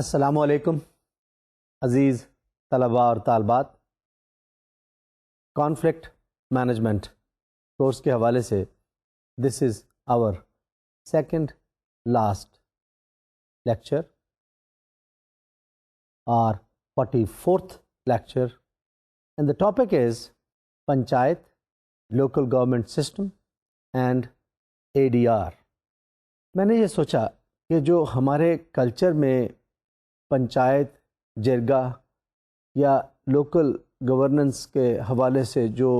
السلام علیکم عزیز طلباء اور طالبات. کانفلکٹ مینجمنٹ کورس کے حوالے سے دس از آور سیکنڈ لاسٹ لیکچر اور 44th lecture and the topic is panchayat, local government system and ADR. میں نے یہ سوچا کہ جو ہمارے کلچر میں پنچایت، جرگہ یا لوکل گورننس کے حوالے سے جو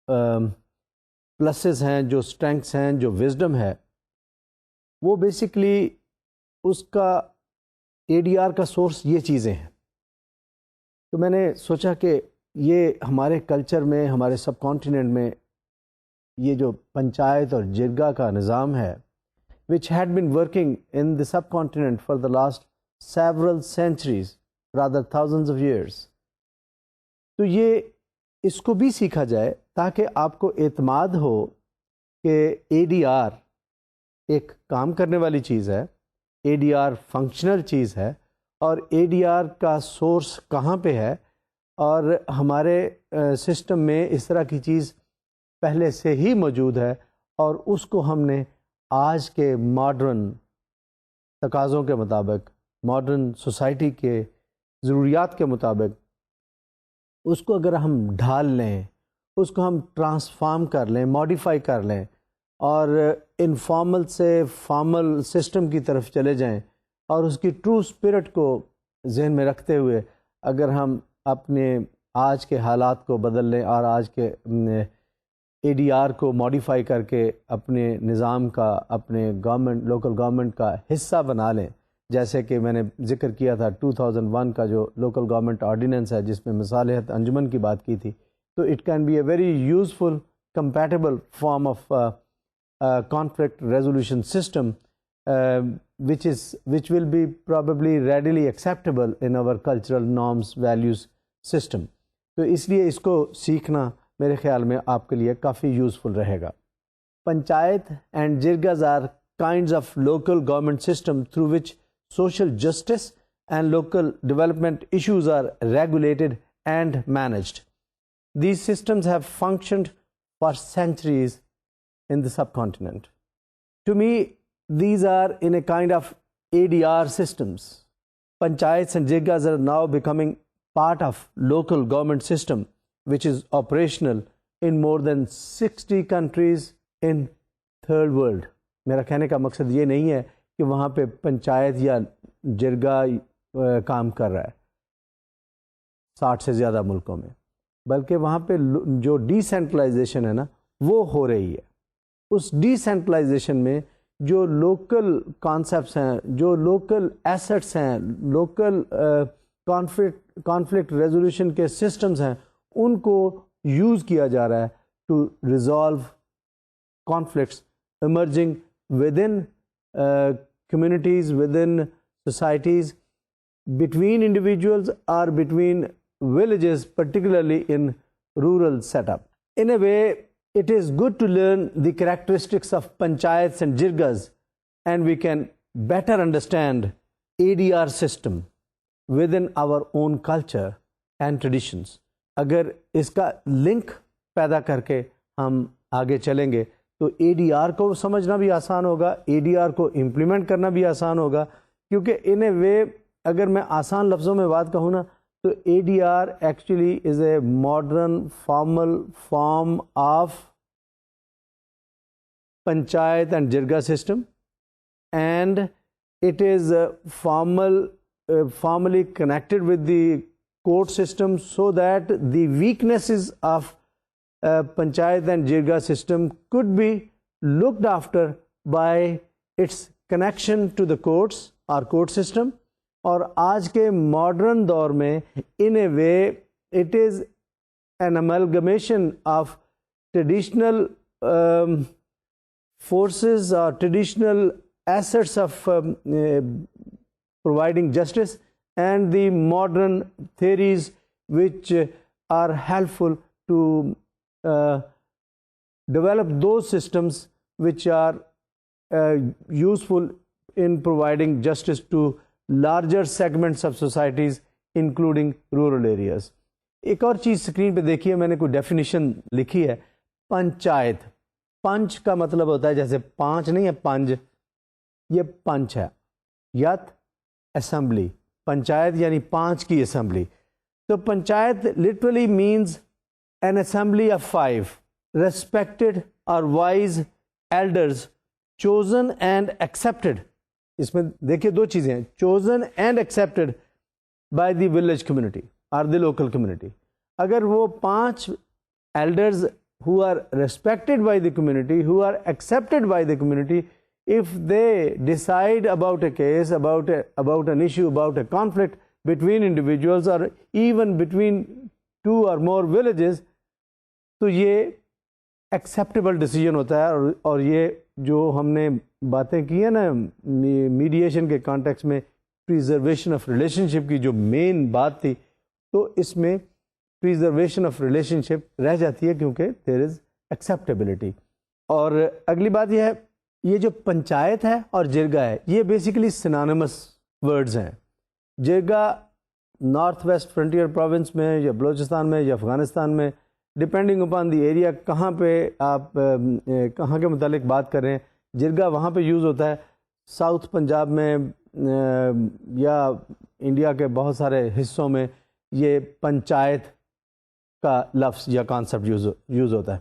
پلسز ہیں، جو اسٹرینگس ہیں، جو وزڈم ہے، وہ بیسکلی اس کا ADR کا سورس یہ چیزیں ہیں. تو میں نے سوچا کہ یہ ہمارے کلچر میں، ہمارے سب کانٹیننٹ میں یہ جو پنچایت اور جرگہ کا نظام ہے which had been working in the subcontinent for the last several centuries, rather thousands of years. تو یہ اس کو بھی سیکھا جائے تاکہ آپ کو اعتماد ہو کہ ADR ایک کام کرنے والی چیز ہے، ADR فنکشنل چیز ہے، اور ADR کا سورس کہاں پہ ہے، اور ہمارے سسٹم میں اس طرح کی چیز پہلے سے ہی موجود ہے، اور اس کو ہم نے آج کے ماڈرن تقاضوں کے مطابق، ماڈرن سوسائٹی کے ضروریات کے مطابق اس کو اگر ہم ڈھال لیں، اس کو ہم ٹرانسفارم کر لیں، ماڈیفائی کر لیں، اور انفارمل سے فارمل سسٹم کی طرف چلے جائیں، اور اس کی ٹرو اسپرٹ کو ذہن میں رکھتے ہوئے اگر ہم اپنے آج کے حالات کو بدل لیں اور آج کے ADR کو ماڈیفائی کر کے اپنے نظام کا، اپنے گورنمنٹ، لوکل گورنمنٹ کا حصہ بنا لیں، جیسے کہ میں نے ذکر کیا تھا 2001 کا جو لوکل گورنمنٹ آرڈیننس ہے جس میں مصالحت انجمن کی بات کی تھی، تو it can be a very useful compatible form of conflict resolution system which will be probably readily acceptable in our cultural norms, values system. تو اس لیے اس کو سیکھنا میرے خیال میں آپ کے لیے کافی یوزفل رہے گا. Panchayat and jirgas are kinds of local government system through which social justice and local development issues are regulated and managed. These systems have functioned for centuries in the subcontinent. To me, these are in a kind of ADR systems. Panchayats and jirgas are now becoming part of local government system which is operational in more than 60 countries in third world. میرا کہنے کا مقصد یہ نہیں ہے کہ وہاں پہ پنچایت یا جرگہ کام کر رہا ہے 60 سے زیادہ ملکوں میں، بلکہ وہاں پہ جو ڈی سینٹرلائزیشن ہے نا وہ ہو رہی ہے. اس ڈی سینٹرلائزیشن میں جو لوکل کانسیپٹس ہیں، جو لوکل ایسٹس ہیں، لوکل کانفلکٹ ریزولوشن کے سسٹمز ہیں، ان کو یوز کیا جا رہا ہے to resolve conflicts emerging within communities, within societies, between individuals اور between villages, particularly in rural setup. In a way, it is good to learn the characteristics of panchayats and jirgas, and we can better understand ADR system within our own culture and traditions. اگر اس کا link پیدا کر کے ہم آگے چلیں گے تو ADR کو سمجھنا بھی آسان ہوگا، ADR کو امپلیمنٹ کرنا بھی آسان ہوگا، کیونکہ in a way اگر میں آسان لفظوں میں بات کہوں نا تو ADR actually is a modern formal form of panchayat and jirga system, and it is formally connected with the court system, so that the weaknesses of panchayat and jirga system could be looked after by its connection to the courts or court system. اور آج کے modern دور میں in a way it is an amalgamation of traditional forces اور traditional assets of providing justice and the modern theories which are helpful to develop those systems which are useful in providing justice to larger segments of societies including rural areas. ایک اور چیز screen پہ دیکھیے, میں نے کوئی definition لکھی ہے. پنچایت, پنچ کا مطلب ہوتا ہے جیسے پانچ نہیں ہے پنج, یہ پنچ ہے. یت اسمبلی, پنچایت یعنی پانچ کی اسمبلی. تو panchayat literally means an assembly of 5 respected or wise elders chosen and accepted. اس میں دیکھیے دو چیزیں ہیں, chosen and accepted by the village community or the local community. اگر وہ 5 elders who are respected by the community, who are accepted by the community, if they decide about a case, about an issue, about a conflict between individuals or even between 2 or more villages, تو یہ acceptable decision ہوتا ہے. اور یہ جو ہم نے باتیں کی ہیں نا میڈیشن کے کانٹیکس میں, پریزرویشن آف ریلیشن شپ کی جو مین بات تھی, تو اس میں پریزرویشن آف ریلیشن شپ رہ جاتی ہے کیونکہ دیر از ایکسیپٹیبلٹی. اور اگلی بات یہ ہے, یہ جو پنچایت ہے اور جرگا ہے یہ بیسیکلی سنانیمس ورڈز ہیں. جرگا نارتھ ویسٹ فرنٹیئر پروونس میں یا بلوچستان میں یا افغانستان میں, ڈپینڈنگ اپان دی ایریا کہاں پہ آپ کہاں کے متعلق بات کر رہے ہیں, جرگا وہاں پہ یوز ہوتا ہے. ساؤتھ پنجاب میں یا انڈیا کے بہت سارے حصوں میں یہ پنچایت کا لفظ یا کانسیپٹ یوز ہوتا ہے.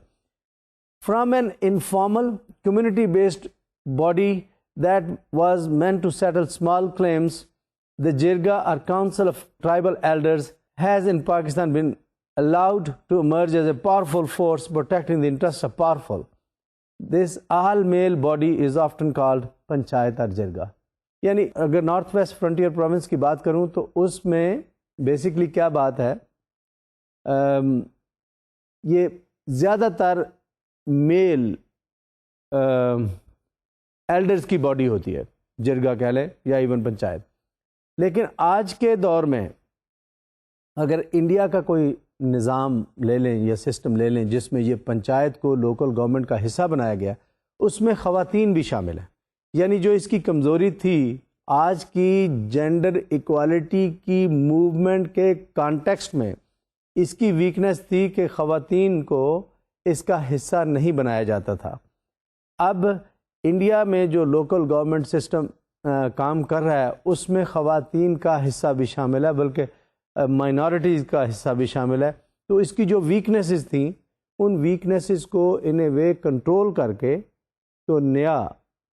From an informal community based body that was meant to settle small claims, the Jirga or Council of Tribal Elders has in Pakistan been allowed to emerge as a powerful force protecting the interests of powerful. This all-male body is often called Panchayat or Jirga. یعنی اگر north west frontier province کی بات کروں تو اس میں basically کیا بات ہے, یہ زیادہ تر میل ایلڈرز کی باڈی ہوتی ہے, جرگا کہہ لیں یا ایون پنچایت. لیکن آج کے دور میں اگر انڈیا کا کوئی نظام لے لیں یا سسٹم لے لیں جس میں یہ پنچایت کو لوکل گورنمنٹ کا حصہ بنایا گیا, اس میں خواتین بھی شامل ہیں. یعنی جو اس کی کمزوری تھی آج کی جینڈر ایکوالٹی کی موومنٹ کے کانٹیکسٹ میں, اس کی ویکنیس تھی کہ خواتین کو اس کا حصہ نہیں بنایا جاتا تھا. اب انڈیا میں جو لوکل گورنمنٹ سسٹم کام کر رہا ہے اس میں خواتین کا حصہ بھی شامل ہے, بلکہ مائنارٹیز کا حصہ بھی شامل ہے. تو اس کی جو ویکنیسز تھیں ان ویکنیسز کو ان اے وے کنٹرول کر کے تو نیا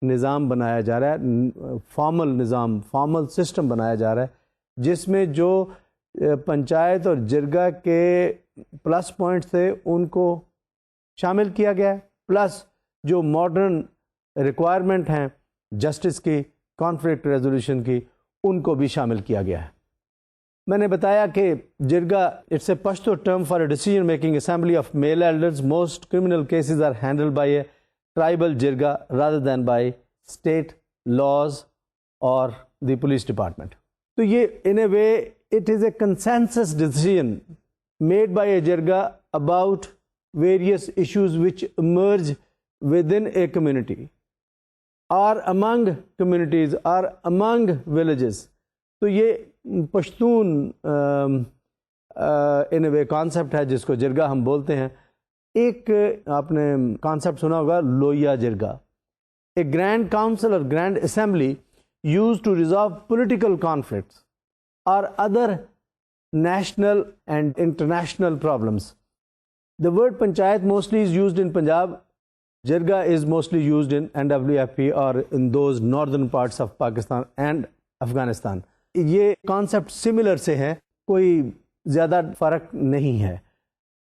نظام بنایا جا رہا ہے, فارمل نظام, فارمل سسٹم بنایا جا رہا ہے جس میں جو پنچایت اور جرگا کے پلس پوائنٹس تھے ان کو شامل کیا گیا ہے, پلس جو ماڈرن ریکوائرمنٹ ہیں جسٹس کی, کانفلکٹ ریزولوشن کی, ان کو بھی شامل کیا گیا ہے. میں نے بتایا کہ jirga it's a Pashto term for a decision making assembly of male elders. Most criminal cases are handled by a tribal jirga rather than by state laws اور دی پولیس ڈپارٹمنٹ. تو یہ in a way it is a consensus decision made by a jirga about various issues which emerge within a community اور among communities اور among villages. تو یہ Pashtun in a way concept ہے جس کو جرگا ہم بولتے ہیں. ایک آپ نے کانسیپٹ سنا ہوگا لویا جرگا, اے گرینڈ کاؤنسل اور grand assembly used to resolve political conflicts or other national and international problems. The word panchayat mostly is used in Punjab. Jirga is mostly used in NWFP or in those northern parts of Pakistan and Afghanistan. یہ concept similar سے ہے, کوئی زیادہ فرق نہیں ہے.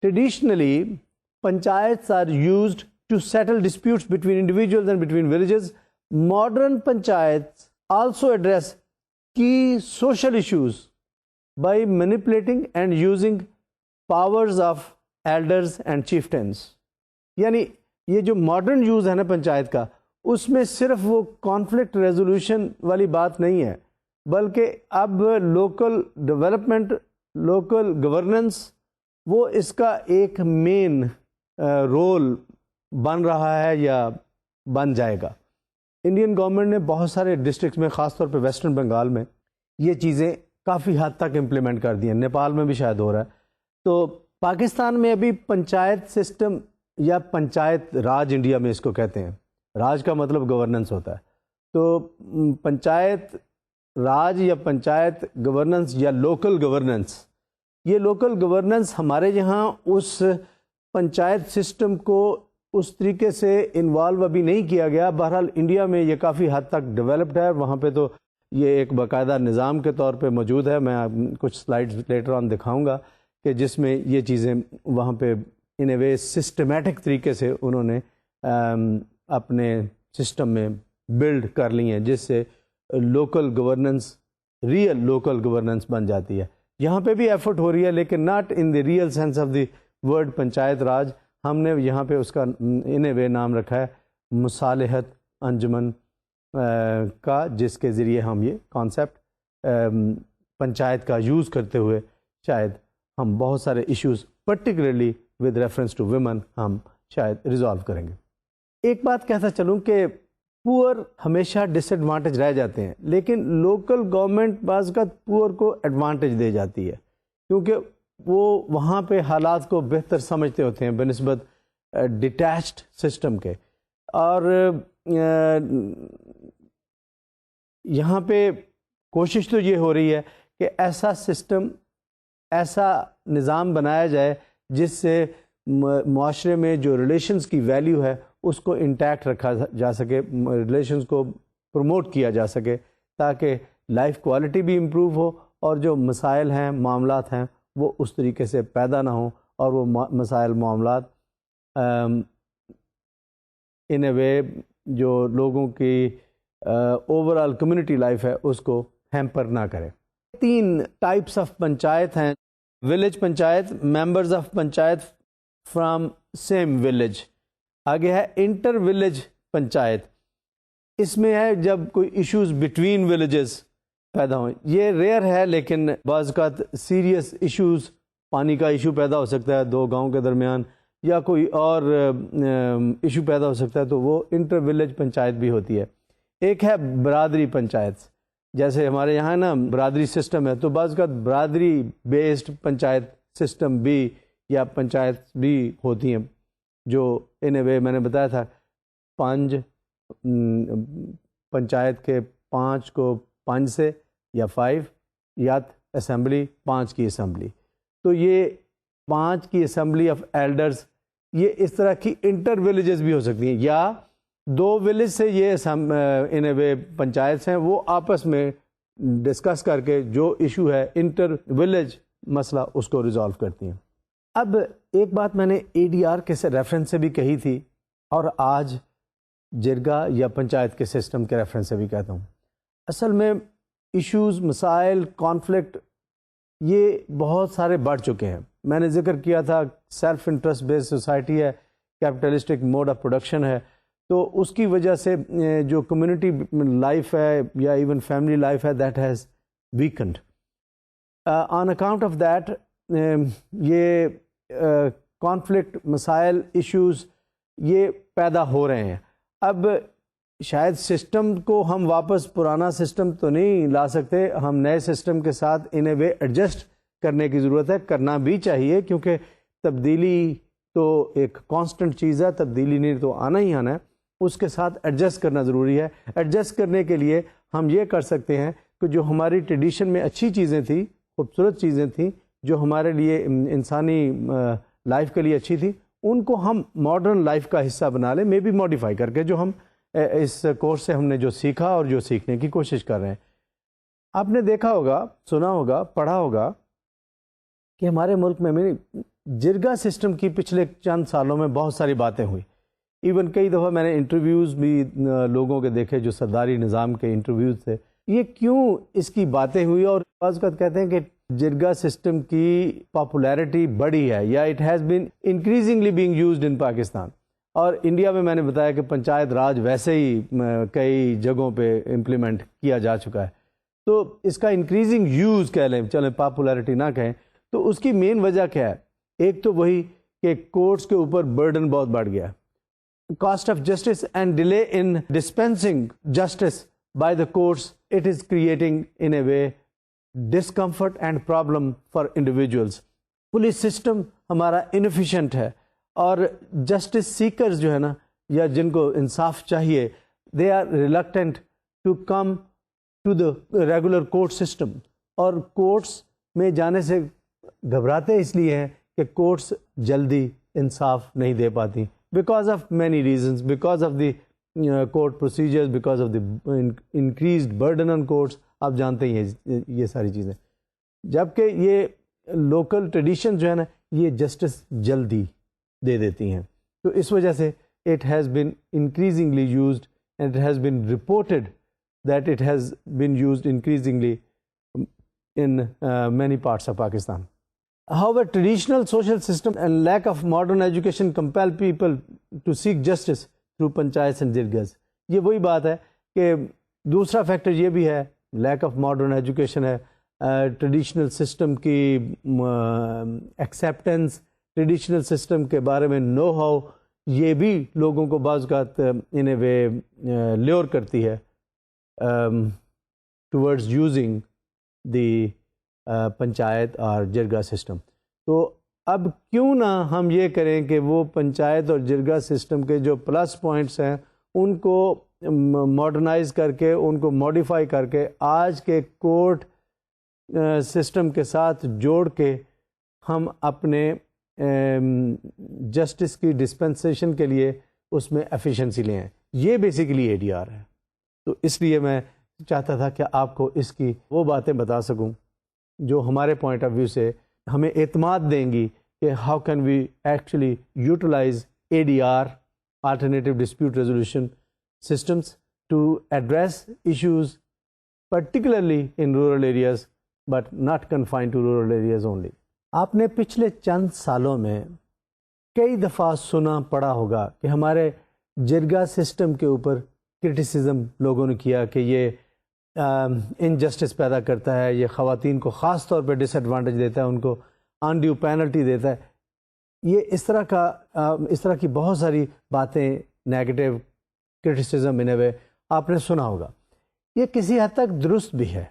Traditionally, panchayats are used to settle disputes between individuals and between villages. Modern panchayats also address key social issues by manipulating and using powers of elders and chieftains. یعنی یہ جو ماڈرن یوز ہے نا پنچایت کا, اس میں صرف وہ کانفلکٹ ریزولوشن والی بات نہیں ہے, بلکہ اب لوکل ڈیولپمنٹ, لوکل گورننس, وہ اس کا ایک مین رول بن رہا ہے یا بن جائے گا. انڈین گورنمنٹ نے بہت سارے ڈسٹرکٹس میں, خاص طور پہ ویسٹرن بنگال میں یہ چیزیں کافی حد تک امپلیمنٹ کر دی ہیں، نیپال میں بھی شاید ہو رہا ہے. تو پاکستان میں ابھی پنچایت سسٹم یا پنچایت راج انڈیا میں اس کو کہتے ہیں، راج کا مطلب گورننس ہوتا ہے. تو پنچایت راج یا پنچایت گورننس یا لوکل گورننس، یہ لوکل گورننس ہمارے یہاں اس پنچایت سسٹم کو اس طریقے سے انوالو ابھی نہیں کیا گیا. بہرحال انڈیا میں یہ کافی حد تک ڈیولپڈ ہے، وہاں پہ تو یہ ایک باقاعدہ نظام کے طور پہ موجود ہے. میں کچھ سلائڈز لیٹر آن دکھاؤں گا کہ جس میں یہ چیزیں وہاں پہ ان اے وے سسٹمیٹک طریقے سے انہوں نے اپنے سسٹم میں بلڈ کر لی ہیں، جس سے local governance real local governance بن جاتی ہے. یہاں پہ بھی ایفرٹ ہو رہی ہے لیکن not in the real sense of the word panchayat raj. ہم نے یہاں پہ اس کا ان اے وے نام رکھا ہے مصالحت انجمن کا، جس کے ذریعے ہم یہ کانسیپٹ پنچایت کا یوز کرتے ہوئے شاید ہم بہت سارے issues particularly with reference to women ہم شاید ریزالو کریں گے. ایک بات کہتا چلوں کہ پور ہمیشہ ڈس ایڈوانٹیج رہ جاتے ہیں، لیکن لوکل گورنمنٹ بعض کا پور کو ایڈوانٹیج دے جاتی ہے کیونکہ وہ وہاں پہ حالات کو بہتر سمجھتے ہوتے ہیں بنسبت ڈیٹیچڈ سسٹم کے. اور یہاں پہ کوشش تو یہ ہو رہی ہے کہ ایسا سسٹم، ایسا نظام بنایا جائے جس سے معاشرے میں جو ریلیشنز کی ویلیو ہے اس کو انٹیکٹ رکھا جا سکے، ریلیشنز کو پروموٹ کیا جا سکے تاکہ لائف کوالٹی بھی امپروو ہو اور جو مسائل ہیں، معاملات ہیں، وہ اس طریقے سے پیدا نہ ہوں اور وہ مسائل معاملات ان اے وے جو لوگوں کی اوور آل کمیونٹی لائف ہے اس کو ہیمپر نہ کرے. 3 ٹائپس آف پنچایت ہیں. Village panchayat, members of panchayat from same village. آگے ہے انٹر ولیج پنچایت، اس میں ہے جب کوئی ایشوز بٹوین ولیجز پیدا ہوں. یہ ریئر ہے لیکن بعض اوقات سیریس ایشوز، پانی کا ایشو پیدا ہو سکتا ہے 2 گاؤں کے درمیان یا کوئی اور ایشو پیدا ہو سکتا ہے، تو وہ انٹر ولیج پنچایت بھی ہوتی ہے. ایک ہے برادری پنچایت، جیسے ہمارے یہاں نا برادری سسٹم ہے، تو بعض اوقات برادری بیسڈ پنچایت سسٹم بھی یا پنچایت بھی ہوتی ہیں جو ان اے وے میں نے بتایا تھا 5 پنچایت کے 5 کو 5 سے یا 5 یا اسمبلی 5 کی اسمبلی. تو یہ 5 کی اسمبلی آف ایلڈرز، یہ اس طرح کی انٹر ولیجز بھی ہو سکتی ہیں، یا 2 ولیج سے یہ ان اے وے پنچایت ہیں، وہ آپس میں ڈسکس کر کے جو ایشو ہے انٹر ولیج مسئلہ اس کو ریزالو کرتی ہیں. اب ایک بات میں نے اے ڈی آر کے ریفرنس سے بھی کہی تھی اور آج جرگا یا پنچایت کے سسٹم کے ریفرنس سے بھی کہتا ہوں. اصل میں ایشوز، مسائل، کانفلکٹ یہ بہت سارے بڑھ چکے ہیں. میں نے ذکر کیا تھا سیلف انٹرسٹ بیسڈ سوسائٹی ہے، کیپٹلسٹک موڈ آف پروڈکشن ہے، تو اس کی وجہ سے جو کمیونٹی لائف ہے یا ایون فیملی لائف ہے that has weakened. On account of that یہ کانفلکٹ، مسائل، ایشوز یہ پیدا ہو رہے ہیں. اب شاید سسٹم کو ہم واپس پرانا سسٹم تو نہیں لا سکتے، ہم نئے سسٹم کے ساتھ ان اے وے ایڈجسٹ کرنے کی ضرورت ہے، کرنا بھی چاہیے کیونکہ تبدیلی تو ایک کانسٹنٹ چیز ہے، تبدیلی نہیں تو آنا ہی آنا ہے، اس کے ساتھ ایڈجسٹ کرنا ضروری ہے. ایڈجسٹ کرنے کے لیے ہم یہ کر سکتے ہیں کہ جو ہماری ٹریڈیشن میں اچھی چیزیں تھیں، خوبصورت چیزیں تھیں، جو ہمارے لیے انسانی لائف کے لیے اچھی تھی، ان کو ہم ماڈرن لائف کا حصہ بنا لیں، مے بی ماڈیفائی کر کے، جو ہم اس کورس سے ہم نے جو سیکھا اور جو سیکھنے کی کوشش کر رہے ہیں. آپ نے دیکھا ہوگا، سنا ہوگا، پڑھا ہوگا کہ ہمارے ملک میں جرگا سسٹم کی پچھلے چند سالوں میں بہت ساری باتیں ہوئی. ایون کئی دفعہ میں نے انٹرویوز بھی لوگوں کے دیکھے جو سرداری نظام کے انٹرویوز تھے. یہ کیوں اس کی باتیں ہوئی؟ اور بعض اوقات کہتے ہیں کہ جرگا سسٹم کی پاپولیرٹی بڑھی ہے یا it has been increasingly being used in Pakistan. اور انڈیا میں نے بتایا کہ پنچایت راج ویسے ہی کئی جگہوں پہ امپلیمنٹ کیا جا چکا ہے. تو اس کا انکریزنگ یوز کہہ لیں، چلیں پاپولیرٹی نہ کہیں، تو اس کی مین وجہ کیا ہے؟ ایک تو وہی کہ کورٹس کے اوپر برڈن بہت بڑھ گیا، cost of justice and delay in dispensing justice by the courts, it is creating in a way discomfort and problem for individuals. Police system ہمارا انفیشینٹ ہے, اور جسٹس سیکرز جو ہے نا, یا جن کو انصاف چاہیے, they are reluctant to come to the regular court system, اور کورٹس میں جانے سے گھبراتے اس لیے ہیں کہ کورٹس جلدی انصاف نہیں دے پاتی, because of many reasons, because of the court procedures, because of the increased burden on courts. آپ جانتے ہی ہیں یہ ساری چیزیں. جبکہ یہ لوکل ٹریڈیشن جو ہے نا, یہ جسٹس جلدی دے دیتی ہیں. تو اس وجہ سے it has been increasingly used, and it has been reported that it has been used increasingly in many parts of Pakistan. However, traditional social system and lack of modern education compel people to seek justice through panchayats and jirgas. یہ وہی بات ہے کہ دوسرا factor یہ بھی ہے, lack of modern education ہے, ٹریڈیشنل سسٹم کی ایکسیپٹنس, ٹریڈیشنل سسٹم کے بارے میں نو ہاؤ, یہ بھی لوگوں کو بعض اوقات ان اے وے لیور کرتی ہے towards using the پنچایت اور جرگا سسٹم. تو اب کیوں نہ ہم یہ کریں کہ وہ پنچایت اور جرگا سسٹم کے جو پلس پوائنٹس ہیں ان کو ماڈرنائز کر کے, ان کو ماڈیفائی کر کے آج کے کورٹ سسٹم کے ساتھ جوڑ کے ہم اپنے جسٹس کی ڈسپنسیشن کے لیے اس میں ایفیشنسی لیں. یہ بیسیکلی اے ڈی آر ہے. تو اس لیے میں چاہتا تھا کہ آپ کو اس کی وہ باتیں بتا سکوں جو ہمارے پوائنٹ آف ویو سے ہمیں اعتماد دیں گی کہ how can we actually utilize A D R, alternative dispute resolution systems, to address issues particularly in rural areas but not confined to rural areas only. آپ نے پچھلے چند سالوں میں کئی دفعہ سنا پڑا ہوگا کہ ہمارے جرگا سسٹم کے اوپر کرٹیسزم لوگوں نے کیا کہ یہ انجسٹس پیدا کرتا ہے, یہ خواتین کو خاص طور پہ ڈس ایڈوانٹیج دیتا ہے, ان کو انڈیو پینلٹی دیتا ہے. یہ اس طرح کی بہت ساری باتیں, نیگیٹو کرٹیسزم ان اے وے آپ نے سنا ہوگا. یہ کسی حد تک درست بھی ہے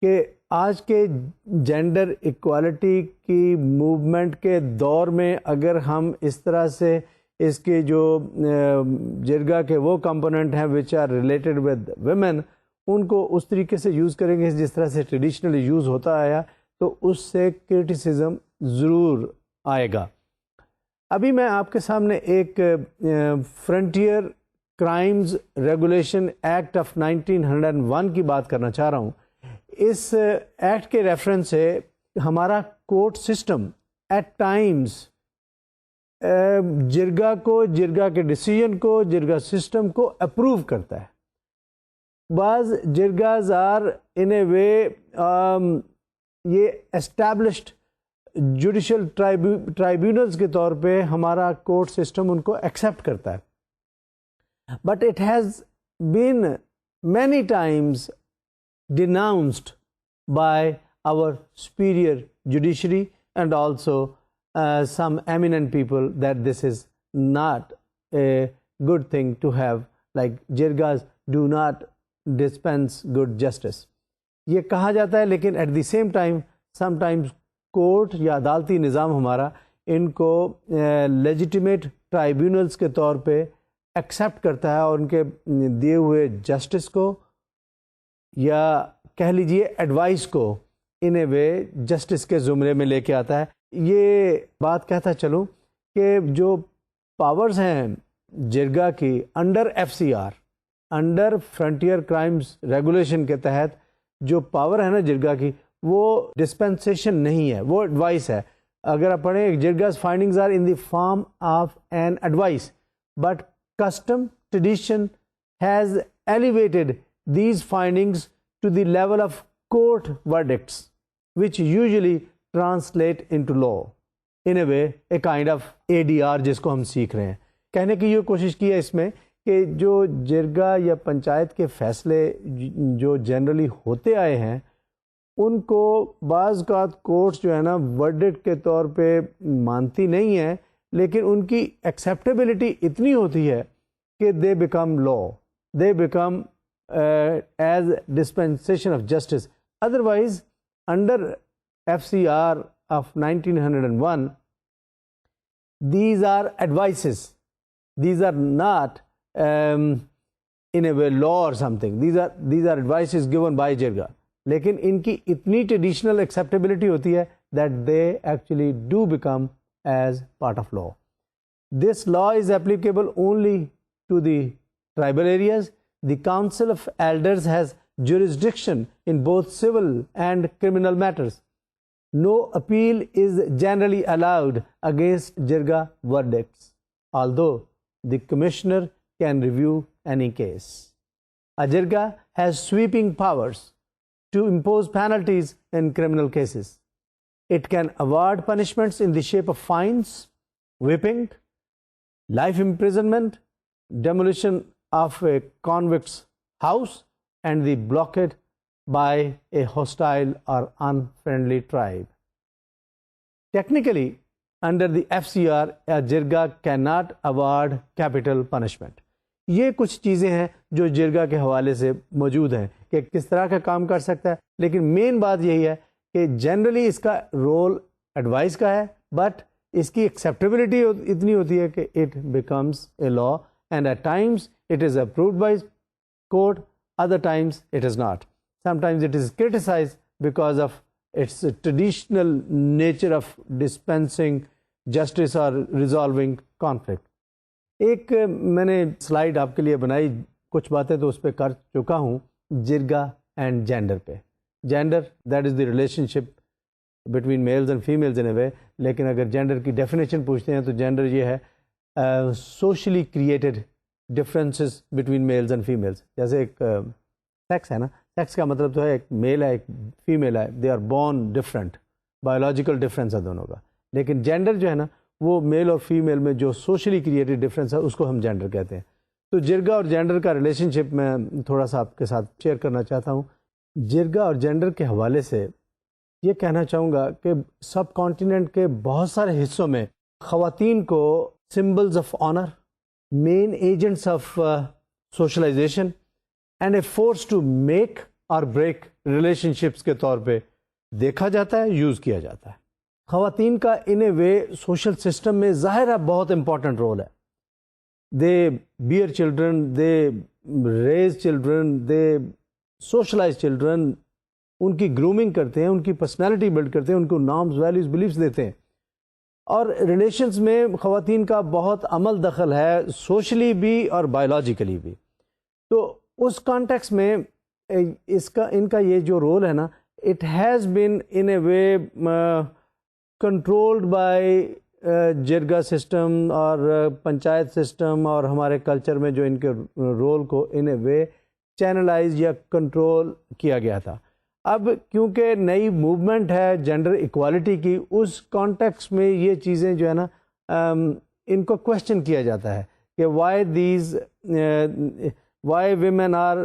کہ آج کے جینڈر ایکوالٹی کی موومنٹ کے دور میں اگر ہم اس طرح سے اس کے جو جرگا کے وہ کمپوننٹ ہیں which are related with women, ان کو اس طریقے سے یوز کریں گے جس طرح سے ٹریڈیشنلی یوز ہوتا آیا, تو اس سے کرٹیسزم ضرور آئے گا. ابھی میں آپ کے سامنے ایک frontier crimes regulation act of 1901 کی بات کرنا چاہ رہا ہوں. اس ایکٹ کے ریفرنس سے ہمارا کورٹ سسٹم ایٹ ٹائمز جرگا کو, جرگا کے ڈیسیجن کو, جرگا سسٹم کو اپروو کرتا ہے. بعض جرگاز آر ان اے وے یہ اسٹیبلشڈ جوڈیشل ٹرائیبیونلز کے طور پہ ہمارا کورٹ سسٹم ان کو ایکسیپٹ کرتا ہے. But it has been many Times denounced by our superior judiciary and also some eminent people that this is not a good thing to have, like jirgas do not dispense good justice. یہ کہا جاتا ہے, لیکن at the same time sometimes court یا عدالتی نظام ہمارا ان کو legitimate tribunals کے طور پہ ایکسیپٹ کرتا ہے اور ان کے دیے ہوئے جسٹس کو یا کہہ لیجئے ایڈوائس کو ان اے وے جسٹس کے زمرے میں لے کے آتا ہے. یہ بات کہتا چلوں کہ جو پاورز ہیں جرگا کی under FCR, under frontier crimes regulation کے تحت جو پاور ہے نا جرگا کی, وہ ڈسپنسیشن نہیں ہے, وہ ایڈوائس ہے. اگر آپ پڑھیں, jirgas findings are in the form of an advice, but custom tradition has elevated these findings to the level of court verdicts, which usually translate into law. In a way, a kind of ADR جس کو ہم سیکھ رہے ہیں. کہنے کی یہ کوشش کی ہے اس میں کہ جو جرگا یا پنچایت کے فیصلے جو جنرلی ہوتے آئے ہیں ان کو بعض اوقات کورٹس جو ہے نا ورڈکٹ کے طور پہ مانتی نہیں ہیں, لیکن ان کی ایکسیپٹیبلٹی اتنی ہوتی ہے کہ they become law, they become as dispensation of justice. Otherwise under FCR of 1901, these are advices. These are not in a way law or something. These are advices given by jirga. لیکن ان کی اتنی traditional acceptability ہوتی ہے that they actually do become as part of law. This law is applicable only to the tribal areas. The council of elders has jurisdiction in both civil and criminal matters. No appeal is generally allowed against jirga verdicts, although the commissioner can review any case. A jirga has sweeping powers to impose penalties in criminal cases. It can award punishments in the shape of fines, whipping, life imprisonment, demolition of a convict's house, and the blockade by a hostile or unfriendly tribe. Technically, under the FCR, a jirga cannot award capital punishment. یہ کچھ چیزیں ہیں جو جرگا کے حوالے سے موجود ہیں کہ کس طرح کا کام کر سکتا ہے، لیکن مین بات یہی ہے کہ جنرلی اس کا رول ایڈوائس کا ہے، بٹ اس کی ایکسیپٹیبلٹی اتنی ہوتی ہے کہ it becomes a law and at times it is approved by court. Other times it is not. Sometimes it is criticized because of its traditional nature of dispensing justice or resolving conflict. ایک میں نے slide آپ کے لیے بنائی، کچھ باتیں تو اس پہ کر چکا ہوں، جرگا اینڈ جینڈر پہ. Gender that is the relationship between males and females in a way, لیکن اگر جینڈر کی ڈیفینیشن پوچھتے ہیں تو جینڈر یہ ہے socially created differences between males and females. جیسے ایک سیکس ہے نا، سیکس کا مطلب تو ہے ایک میل ہے ایک فیمیل ہے، they are born different, biological difference ہے دونوں کا. لیکن جینڈر جو ہے نا وہ میل اور فیمیل میں جو سوشلی کریٹڈ ڈفرینس ہے اس کو ہم جینڈر کہتے ہیں. تو جرگا اور جینڈر کا ریلیشن شپ میں تھوڑا سا آپ کے ساتھ شیئر کرنا چاہتا ہوں. جرگا اور جینڈر کے حوالے سے یہ کہنا چاہوں گا کہ سب کانٹیننٹ کے بہت سارے حصوں میں خواتین کو symbols of honour, main agents of socialization and a force to make or break relationships کے طور پہ دیکھا جاتا ہے، یوز کیا جاتا ہے. خواتین کا ان اے وے سوشل سسٹم میں ظاہر ہے بہت امپورٹنٹ رول ہے. They bear children, they raise children, they socialise children, ان کی گرومنگ کرتے ہیں، ان کی پرسنالٹی بلڈ کرتے ہیں، ان کو نارمز، ویلیوز، بلیفس دیتے ہیں. اور ریلیشنز میں خواتین کا بہت عمل دخل ہے، سوشلی بھی اور بایولوجیکلی بھی. تو اس کانٹیکس میں ان کا یہ جو رول ہے نا، it has been in a way controlled by jirga system اور پنچایت سسٹم، اور ہمارے کلچر میں جو ان کے رول کو ان اے وے چینلائز یا کنٹرول کیا گیا تھا. اب کیونکہ نئی موومنٹ ہے جینڈر ایکوالٹی کی، اس کانٹیکس میں یہ چیزیں جو ہے نا ان کو کوشچن کیا جاتا ہے کہ why women are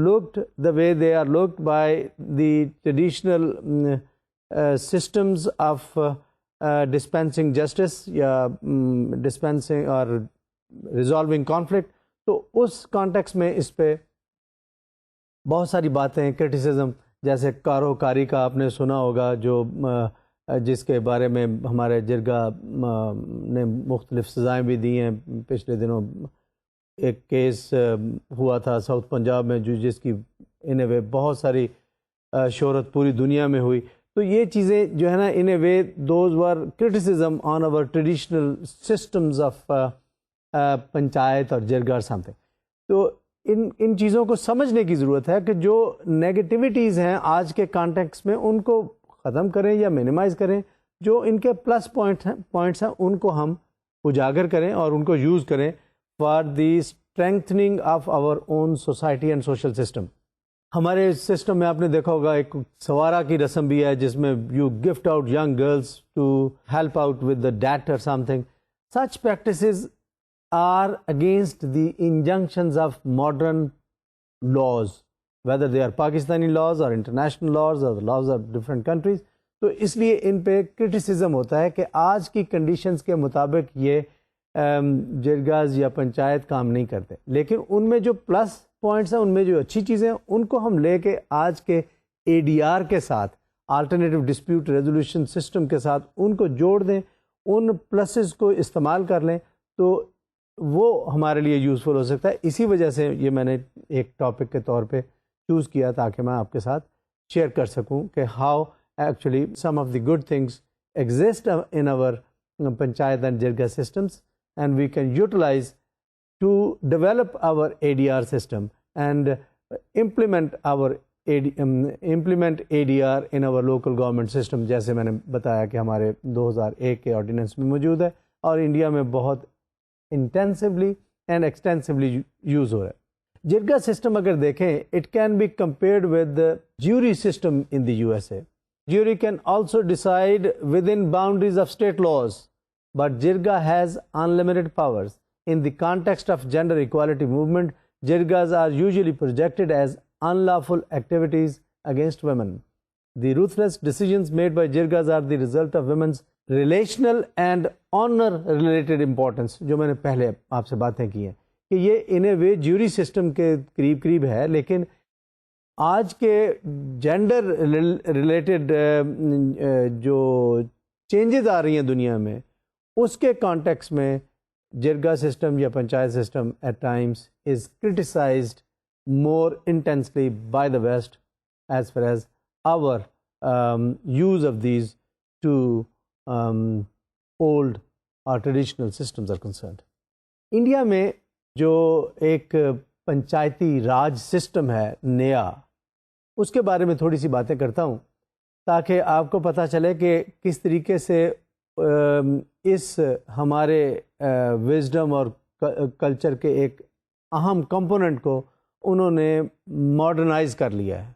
looked the way they are looked by the traditional systems of dispensing justice یا ڈسپینسنگ اور ریزالونگ کانفلکٹ. تو اس کانٹیکس میں اس پہ بہت ساری باتیں، کرٹیسزم، جیسے کاروکاری کا آپ نے سنا ہوگا، جو جس کے بارے میں ہمارے جرگا نے مختلف سزائیں بھی دی ہیں. پچھلے دنوں ایک کیس ہوا تھا ساؤتھ پنجاب میں جس کی ان اے وے بہت ساری شہرت پوری دنیا میں ہوئی. تو یہ چیزیں جو ہے نا in a way those were criticism on our traditional systems of panchayat اور جرگا اور سم تھنگ. تو ان چیزوں کو سمجھنے کی ضرورت ہے کہ جو نیگیٹیوٹیز ہیں آج کے کانٹیکس میں ان کو ختم کریں یا مینیمائز کریں، جو ان کے پلس پوائنٹس ہیں ان کو ہم اجاگر کریں اور ان کو یوز کریں for the strengthening of our own society and social system. ہمارے سسٹم میں آپ نے دیکھا ہوگا ایک سوارا کی رسم بھی ہے جس میں you gift out young girls to help out with the debt اور something. Such practices are against the injunctions of modern laws, whether they are Pakistani laws or international laws or the laws of different countries. تو اس لیے ان پہ criticism ہوتا ہے کہ آج کی کنڈیشنز کے مطابق یہ جرگاز یا پنچایت کام نہیں کرتے. لیکن ان میں جو پلس پوائنٹس ہیں، ان میں جو اچھی چیزیں ہیں، ان کو ہم لے کے آج کے ADR کے ساتھ، آلٹرنیٹیو ڈسپیوٹ ریزولوشن سسٹم کے ساتھ ان کو جوڑ دیں, ان پلسز کو استعمال کر لیں, تو وہ ہمارے لیے یوزفل ہو سکتا ہے. اسی وجہ سے یہ میں نے ایک ٹاپک کے طور پہ چوز کیا تاکہ میں آپ کے ساتھ شیئر کر سکوں کہ how actually some of the good things exist in our panchayat and jirga systems, and we can utilize to develop our ADR system and implement ADR in our local government system. جیسے میں نے بتایا کہ ہمارے 2001 کے ordinance میں موجود ہے اور انڈیا میں بہت انٹینسولی اینڈ ایکسٹینسولی یوز ہو رہا ہے. جرگا سسٹم اگر دیکھیں, it can be compared with jury system in the USA. Jury can also decide within boundaries of state laws, but Jirga has unlimited powers. In the context of gender equality movement, Jirgas are usually projected as unlawful activities against women. The ruthless decisions made by Jirgas are the result of women's relational and honor-related importance. جو میں نے پہلے آپ سے باتیں کی ہیں کہ یہ in a way jury system کے قریب ہے, لیکن آج کے جینڈر ریلیٹڈ جو چینجز آ رہی ہیں دنیا میں, اس کے کانٹیکس میں جرگا سسٹم یا panchayat system at times is criticised more intensely by the West as far as our use of these two old اور traditional systems are concerned. India میں جو ایک پنچایتی راج سسٹم ہے نیا, اس کے بارے میں تھوڑی سی باتیں کرتا ہوں تاکہ آپ کو پتہ چلے کہ کس طریقے سے اس ہمارے وزڈم اور کلچر کے ایک اہم کمپوننٹ کو انہوں نے ماڈرنائز کر لیا ہے,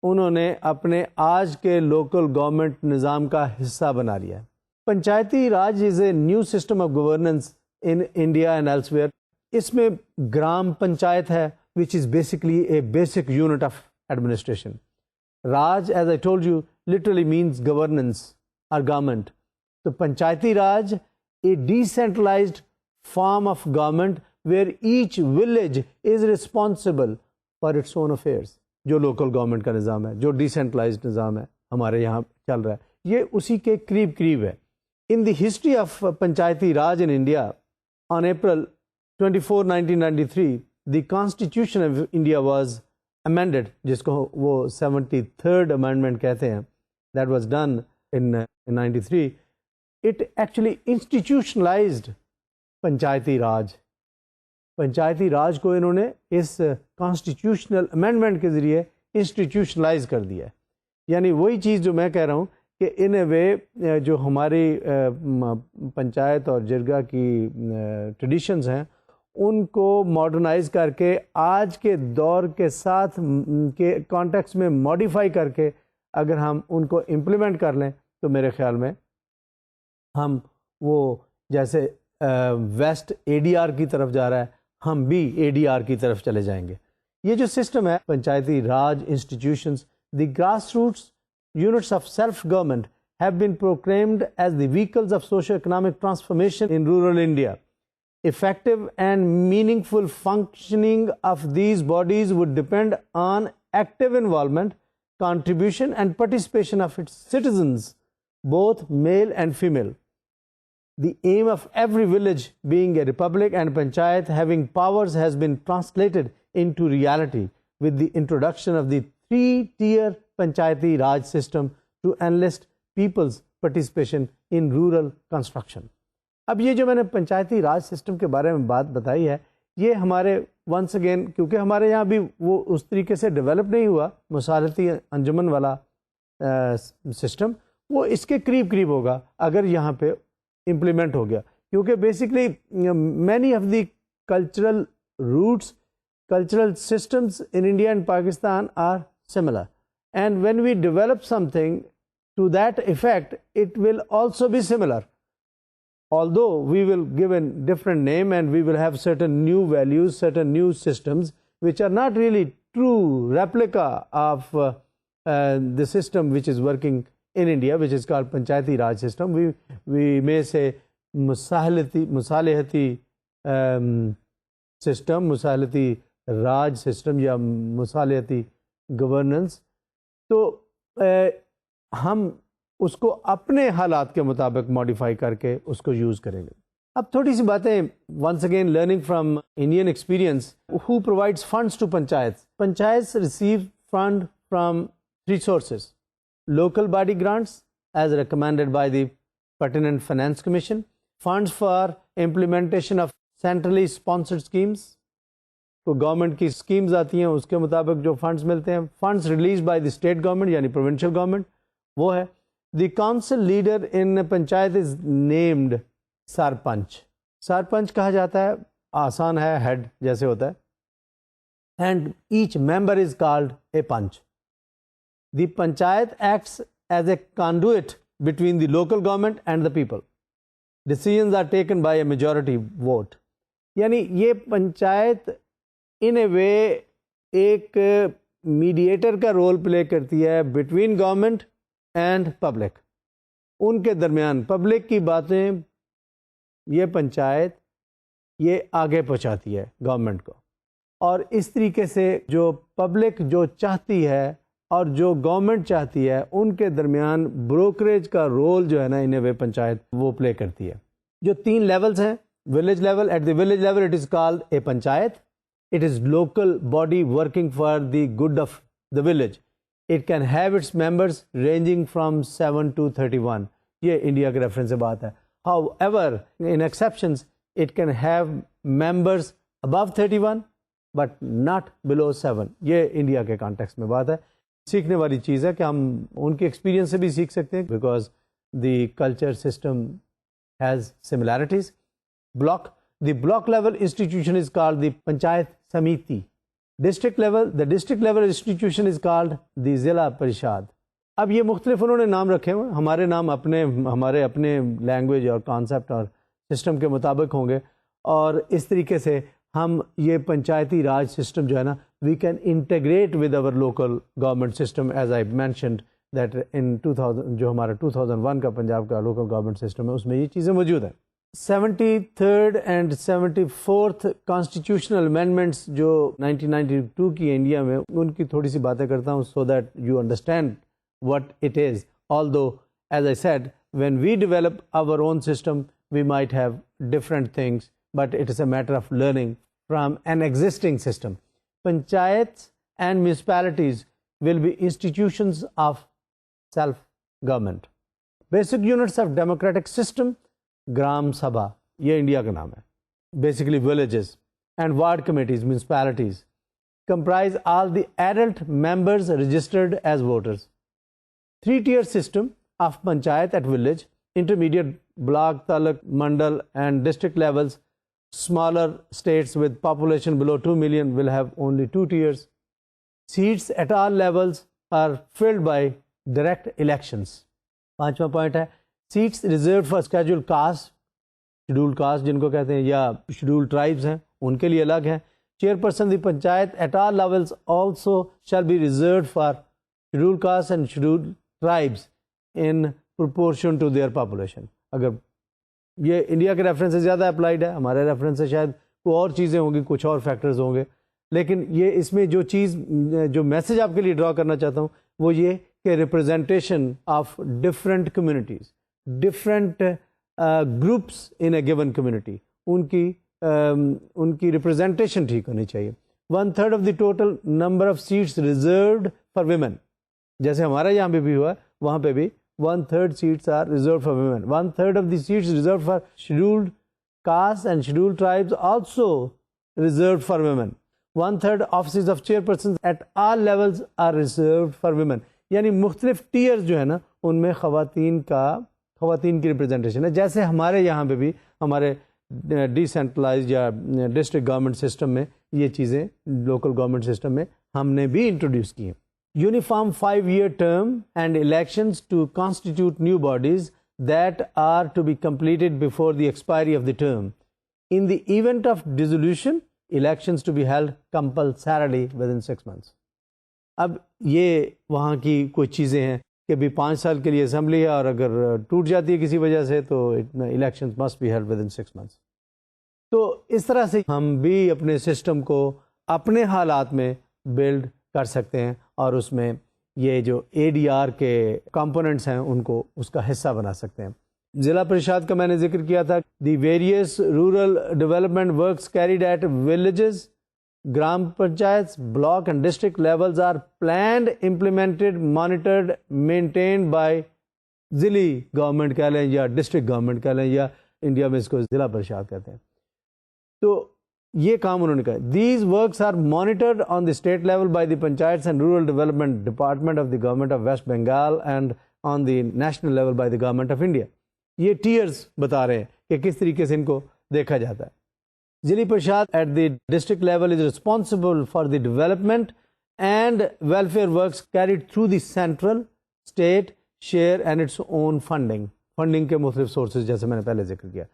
انہوں نے اپنے آج کے لوکل گورنمنٹ نظام کا حصہ بنا لیا ہے. Panchayati raj is a new system of governance in India and elsewhere. اس میں گرام پنچایت ہے which is basically a basic unit of administration. Raj, as I told you, literally means governance or government. So panchayati Raj, a decentralized form of government where each village is responsible for its own affairs. جو local government کا نظام ہے, جو decentralized نظام ہے ہمارے یہاں چل رہا ہے, یہ اسی کے قریب ہے. In the history of panchayati Raj in India, on April 24, 1993, the Constitution of India was amended, جس کو وہ 73rd amendment کہتے ہیں, that was done in 93. It actually institutionalized Panchayati Raj. Panchayati Raj کو انہوں نے اس کانسٹیٹیوشنل امینڈمنٹ کے ذریعے انسٹیٹیوشنلائز کر دیا ہے. یعنی وہی چیز جو میں کہہ رہا ہوں کہ ان اے وے جو ہماری پنچایت اور جرگا کی ٹریڈیشنز ہیں ان کو ماڈرنائز کر کے آج کے دور کے ساتھ کے کانٹیکس میں ماڈیفائی کر کے اگر ہم ان کو امپلیمنٹ کر لیں تو میرے خیال میں ہم وہ جیسے ویسٹ اے ڈی آر کی طرف جا رہا ہے, ہم بھی اے ڈی آر کی طرف چلے جائیں گے. یہ جو سسٹم ہے panchayati raj institutions, the grass roots units of self-government have been proclaimed as the vehicles of socio-economic transformation in rural India. Effective and meaningful functioning of these bodies would depend on active involvement, contribution and participation of its citizens, both male and female. The aim of every village being a republic and panchayat having powers has been translated into reality with the introduction of the 3-tier panchayati raj system to enlist people's participation in rural construction. اب یہ جو میں نے Panchayati Raj system کے بارے میں بات بتائی ہے, یہ ہمارے ونس اگین کیونکہ ہمارے یہاں بھی وہ اس طریقے سے ڈیولپ نہیں ہوا, مصالحتی انجمن والا سسٹم, وہ اس کے قریب ہوگا اگر یہاں پہ امپلیمنٹ ہو گیا, کیونکہ basically many of the cultural roots, cultural systems in India and Pakistan are similar, and when we develop something to that effect it will also be similar, although we will give a different name and we will have certain new values, certain new systems which are not really true replica of the system which is working in India, which is called Panchayati Raj system. We may say musalahati system, musalahati Raj system یا مصالحتی governance. تو ہم اس کو اپنے حالات کے مطابق modify کر کے اس کو یوز کریں گے. اب تھوڑی سی باتیں once again learning from Indian experience. Who provides funds to panchayat? Panchayat receive fund from 3 sources: local body grants as recommended by the pertinent finance commission, funds for implementation of centrally sponsored schemes, تو government کی schemes آتی ہیں اس کے مطابق جو funds ملتے ہیں. Funds release by the state government یعنی پروونشل گورنمنٹ وہ ہے. The council leader in panchayat is named sarpanch. Sarpanch کہا جاتا ہے، آسان ہے، ہیڈ جیسے ہوتا ہے. And each member is called a panch. The panchayat acts as a conduit between the local government and the people. Decisions are taken by a majority vote. یعنی یہ پنچایت ان اے وے ایک میڈیٹر کا رول پلے کرتی ہے بٹوین گورنمنٹ اینڈ پبلک. ان کے درمیان public کی باتیں یہ پنچایت یہ آگے پہنچاتی ہے گورنمنٹ کو، اور اس طریقے سے جو پبلک جو چاہتی ہے اور جو گورنمنٹ چاہتی ہے ان کے درمیان بروکریج کا رول جو ہے نا ان اے وے پنچایت وہ پلے کرتی ہے. جو 3 لیولز ہیں، village level, at the village level it is called a panchayat. It is local body working for the good of the village. It can have its members ranging from 7 to 31. یہ India کے reference سے بات ہے. However, in exceptions, it can have members above 31 but not below 7. یہ India کے context میں بات ہے. سیکھنے والی چیز ہے کہ ہم ان کے ایکسپیرینس سے بھی سیکھ سکتے ہیں because the culture system has similarities. The block level institution is called the Panchayat Samiti. The district level institution is called the Zilla Parishad. اب یہ مختلف انہوں نے نام رکھے ہوئے، ہمارے نام ہمارے اپنے لینگویج اور کانسیپٹ اور سسٹم کے مطابق ہوں گے، اور اس طریقے سے ہم یہ پنچایتی راج سسٹم جو ہے نا وی کین انٹیگریٹ ود اور local government system as I mentioned that in 2000 جو ہمارا 2001 کا پنجاب کا لوکل گورنمنٹ سسٹم ہے اس میں یہ چیزیں موجود ہیں. 73rd and 74th constitutional amendments جو 1992 کی انڈیا میں، ان کی تھوڑی سی باتیں کرتا ہوں so that you understand what it is. Although, as I said, when we develop our own system, we might have different things, but it is a matter of learning from an existing system. Panchayats and municipalities will be institutions of self-government. Basic units of democratic system, Gram Sabha, یہ India کا نام ہے. Basically villages and ward committees, municipalities, comprise all the adult members registered as voters. 3-tier system of panchayat at village, intermediate, block, taluk, mandal and district levels. Smaller states with population below 2 million will have only 2 tiers. Seats at all levels are filled by direct elections. 5واں point ہے seats reserved for scheduled caste, scheduled caste جن کو کہتے ہیں یا scheduled tribes ہیں ان کے لیے الگ ہیں. Chairperson the panchayat at all levels also shall be reserved for scheduled caste and scheduled tribes in proportion to their population. اگر یہ انڈیا کے ریفرنس سے زیادہ اپلائیڈ ہے، ہمارے ریفرنس سے شاید کوئی اور چیزیں ہوں گی، کچھ اور فیکٹرز ہوں گے، لیکن یہ اس میں جو چیز جو میسج آپ کے لیے ڈرا کرنا چاہتا ہوں وہ یہ کہ representation of different communities, different groups in a given community, ان کی ریپرزینٹیشن ٹھیک ہونی چاہیے. 1/3 of the total number of seats reserved for women, جیسے ہمارا یہاں پہ بھی ہوا وہاں پہ بھی 1/3 seats are reserved for women. 1/3 of the seats reserved for scheduled castes and scheduled tribes also reserved for women. 1/3 offices of chairpersons at all levels are reserved for women. یعنی مختلف ٹیئرز جو ہے نا ان میں خواتین کی ریپرزنٹیشن ہے، جیسے ہمارے یہاں پہ بھی ہمارے ڈیسینٹرلائز یا ڈسٹرکٹ گورنمنٹ سسٹم میں یہ چیزیں لوکل گورنمنٹ سسٹم میں ہم نے بھی انٹروڈیوس کی ہیں. Uniform 5-year term and elections to constitute new bodies that are to be completed before the expiry of the term. In the event of dissolution, elections to be held compulsorily within 6 months. اب یہ وہاں کی کوئی چیزیں ہیں کہ بھی 5 سال کے لیے اسمبلی ہے اور اگر ٹوٹ جاتی ہے کسی وجہ سے تو elections must be held within 6 months. تو اس طرح سے ہم بھی اپنے سسٹم کو اپنے حالات میں بلڈ کر سکتے ہیں اور اس میں یہ جو ADR کے کمپوننٹس ہیں ان کو اس کا حصہ بنا سکتے ہیں. ضلع پریشاد کا میں نے ذکر کیا تھا. The various rural development works carried at villages, gram panchayat, block and district levels are planned, implemented, monitored, maintained by ضلعی گورنمنٹ کہہ لیں یا ڈسٹرکٹ گورنمنٹ کہہ لیں, یا انڈیا میں اس کو ضلع پریشاد کہتے ہیں. تو یہ کام انہوں نے کہا. These works are monitored on the state level by the panchayats and rural development department of the government of West Bengal and on the national level by the government of India. یہ ٹیئرز بتا رہے ہیں کہ کس طریقے سے ان کو دیکھا جاتا ہے. Zila Parishad at the district level is responsible for the development and welfare works carried through the central, state, share and its own funding کے مختلف سورسز, جیسے میں نے پہلے ذکر کیا.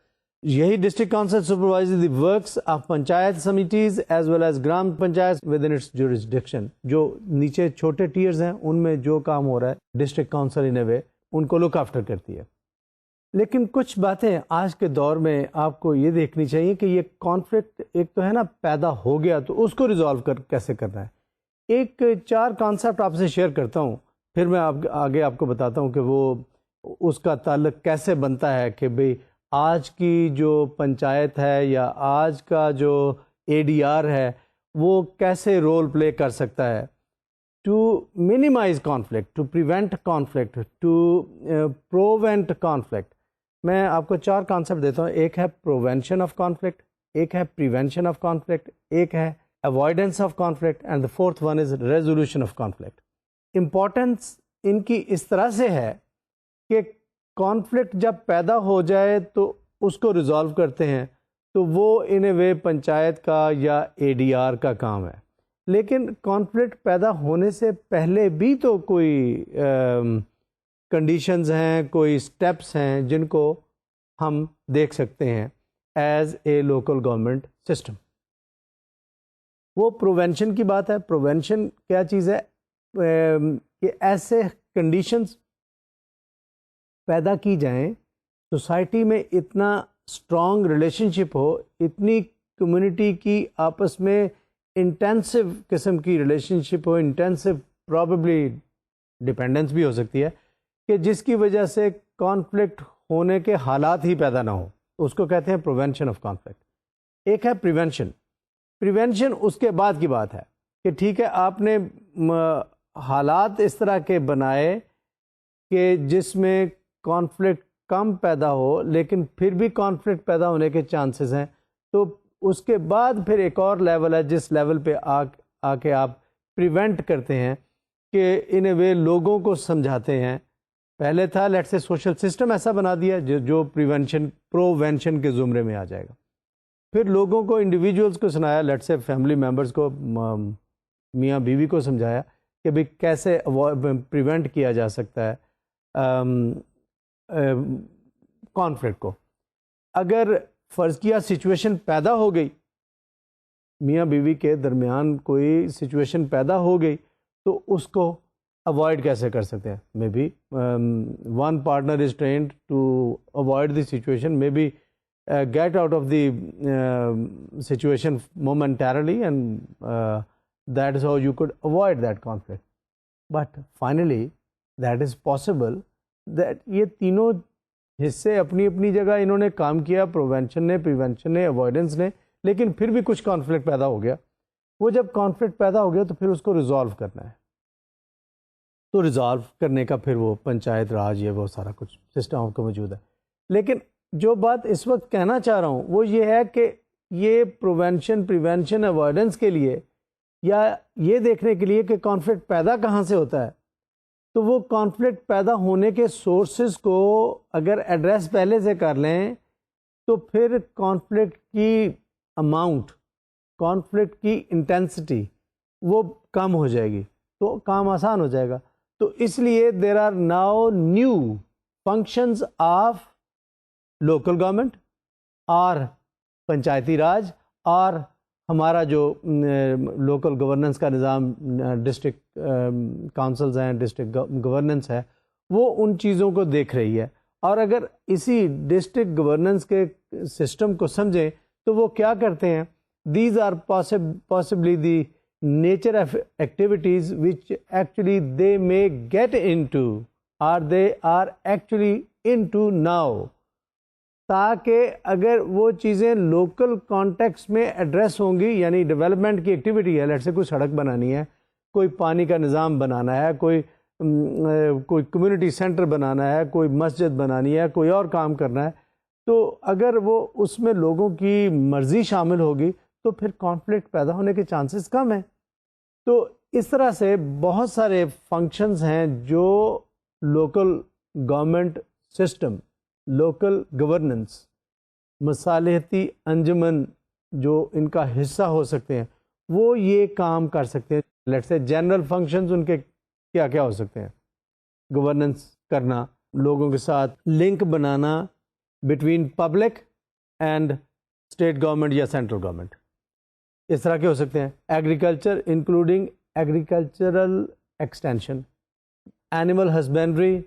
یہی district council supervise the works of panchayat samitis as well as gram panchayat within its jurisdiction. جو نیچے چھوٹے ٹیئرز ہیں ان میں جو کام ہو رہا ہے ڈسٹرکٹ کونسل ان اے وے ان کو لک آفٹر کرتی ہے. لیکن کچھ باتیں آج کے دور میں آپ کو یہ دیکھنی چاہیے کہ یہ کانفلکٹ ایک تو ہے نا پیدا ہو گیا, تو اس کو ریزالو کیسے کرنا ہے. ایک 4 کانسیپٹ آپ سے شیئر کرتا ہوں, پھر میں آگے آپ کو بتاتا ہوں کہ وہ اس کا تعلق کیسے بنتا ہے کہ بھئی آج کی جو پنچایت ہے یا آج کا جو ADR ہے وہ کیسے رول پلے کر سکتا ہے to minimize conflict, to prevent conflict, to prevent conflict. میں آپ کو 4 کانسیپٹ دیتا ہوں. ایک ہے پروونشن آف کانفلکٹ, ایک ہے پریونشن آف کانفلکٹ, ایک ہے avoidance of conflict, and the fourth one is resolution of conflict. Importance in کی اس طرح سے ہے کہ کانفلکٹ جب پیدا ہو جائے تو اس کو ریزالو کرتے ہیں, تو وہ ان اے وے پنچایت کا یا ADR کا کام ہے. لیکن کانفلکٹ پیدا ہونے سے پہلے بھی تو کوئی کنڈیشنز ہیں, کوئی سٹیپس ہیں جن کو ہم دیکھ سکتے ہیں as a local government system. وہ پروونشن کی بات ہے. پروونشن کیا چیز ہے کہ ایسے کنڈیشنز پیدا کی جائیں, سوسائٹی میں اتنا اسٹرانگ ریلیشن شپ ہو, اتنی کمیونٹی کی آپس میں انٹینسو قسم کی ریلیشن شپ ہو, انٹینسو پرابیبلی ڈپینڈنس بھی ہو سکتی ہے, کہ جس کی وجہ سے کانفلکٹ ہونے کے حالات ہی پیدا نہ ہو. اس کو کہتے ہیں پروونشن آف کانفلکٹ. ایک ہے پریونشن. پریونشن اس کے بعد کی بات ہے کہ ٹھیک ہے آپ نے حالات اس طرح کے بنائے کہ جس میں کانفلکٹ کم پیدا ہو, لیکن پھر بھی کانفلکٹ پیدا ہونے کے چانسز ہیں. تو اس کے بعد پھر ایک اور لیول ہے جس لیول پہ آ کے آپ پریونٹ کرتے ہیں کہ ان اے وے لوگوں کو سمجھاتے ہیں. پہلے تھا لیٹس سے سوشل سسٹم ایسا بنا دیا جو پروونشن کے زمرے میں آ جائے گا. پھر لوگوں کو, انڈیویجولس کو سنایا, لیٹس سے فیملی ممبرس کو, میاں بیوی کو سمجھایا کہ بھئی کیسے پریونٹ کیا جا سکتا ہے کانفلکٹ کو. اگر فرض کیا سچویشن پیدا ہو گئی, میاں بیوی کے درمیان کوئی سچویشن پیدا ہو گئی, تو اس کو اوائڈ کیسے کر سکتے ہیں. May be one partner is trained to avoid the situation, may be get out of the situation momentarily, and that is how you could avoid that conflict. But finally that is possible that یہ تینوں حصے اپنی اپنی جگہ انہوں نے کام کیا, پروونشن نے, پریونشن نے, اوائڈنس نے, لیکن پھر بھی کچھ کانفلکٹ پیدا ہو گیا. وہ جب کانفلکٹ پیدا ہو گیا تو پھر اس کو ریزالو کرنا ہے. تو ریزالو کرنے کا پھر وہ پنچایت راج, یہ وہ سارا کچھ سسٹم آپ کو موجود ہے. لیکن جو بات اس وقت کہنا چاہ رہا ہوں وہ یہ ہے کہ یہ پروونشن, پریونشن, اوائڈنس کے لیے, یا یہ دیکھنے کے لیے کہ کانفلکٹ پیدا کہاں سے ہوتا ہے, تو وہ کانفلکٹ پیدا ہونے کے سورسز کو اگر ایڈریس پہلے سے کر لیں تو پھر کانفلکٹ کی اماؤنٹ, کانفلکٹ کی انٹینسٹی وہ کم ہو جائے گی, تو کام آسان ہو جائے گا. تو اس لیے there are now new functions of local government اور پنچایتی راج, اور ہمارا جو لوکل گورننس کا نظام, ڈسٹرکٹ کونسلز ہیں, ڈسٹرکٹ گورننس ہے, وہ ان چیزوں کو دیکھ رہی ہے. اور اگر اسی ڈسٹرکٹ گورننس کے سسٹم کو سمجھیں تو وہ کیا کرتے ہیں, these are possibly the nature of activities which actually they may get into or they are actually into now, تاکہ اگر وہ چیزیں لوکل کانٹیکس میں ایڈریس ہوں گی، یعنی ڈیولپمنٹ کی ایکٹیویٹی ہے، لیٹ سے کوئی سڑک بنانی ہے، کوئی پانی کا نظام بنانا ہے، کوئی کمیونٹی سینٹر بنانا ہے، کوئی مسجد بنانی ہے، کوئی اور کام کرنا ہے، تو اگر وہ اس میں لوگوں کی مرضی شامل ہوگی تو پھر کانفلکٹ پیدا ہونے کے چانسز کم ہیں. تو اس طرح سے بہت سارے فنکشنز ہیں جو local government system, local governance, مصالحتی انجمن جو ان کا حصہ ہو سکتے ہیں وہ یہ کام کر سکتے ہیں. لیٹ سے جنرل فنکشنز ان کے کیا کیا ہو سکتے ہیں؟ گورننس کرنا، لوگوں کے ساتھ لنک بنانا between public and state government یا سینٹرل گورنمنٹ، اس طرح کے ہو سکتے ہیں. Agriculture including agricultural extension, animal husbandry,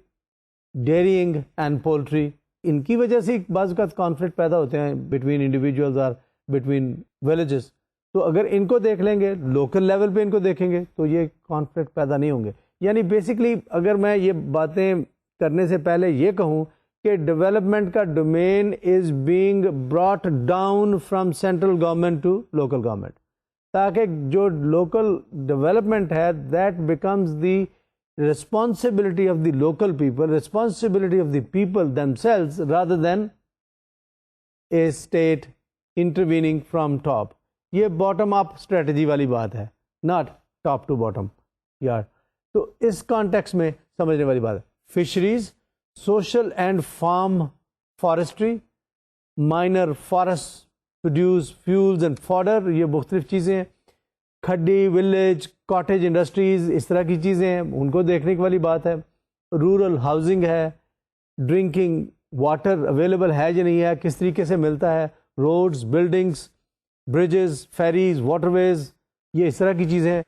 dairying and poultry. ان کی وجہ سے بعض اوقات کانفلکٹ پیدا ہوتے ہیں بٹوین انڈیویجولز اور بٹوین ولیجز. تو اگر ان کو دیکھ لیں گے، لوکل لیول پہ ان کو دیکھیں گے تو یہ کانفلکٹ پیدا نہیں ہوں گے. یعنی بیسکلی اگر میں یہ باتیں کرنے سے پہلے یہ کہوں کہ ڈیولپمنٹ کا domain is being brought down from central government to local government, تاکہ جو لوکل ڈیولپمنٹ ہے that becomes the responsibility of the local people, responsibility of the people themselves rather than a state intervening from top. یہ bottom up strategy والی بات ہے، not top to bottom یار. تو اس کانٹیکس میں سمجھنے والی بات ہے. Fisheries, social and farm forestry, minor forest produce fuels and fodder, یہ مختلف چیزیں ہیں. کھڈی، ولیج، کاٹیج انڈسٹریز، اس طرح کی چیزیں ہیں، ان کو دیکھنے کی والی بات ہے. رورل ہاؤسنگ ہے، ڈرنکنگ واٹر اویلیبل ہے یا نہیں ہے، کس طریقے سے ملتا ہے، roads, buildings, bridges, ferries, waterways, یہ اس طرح کی چیزیں ہیں.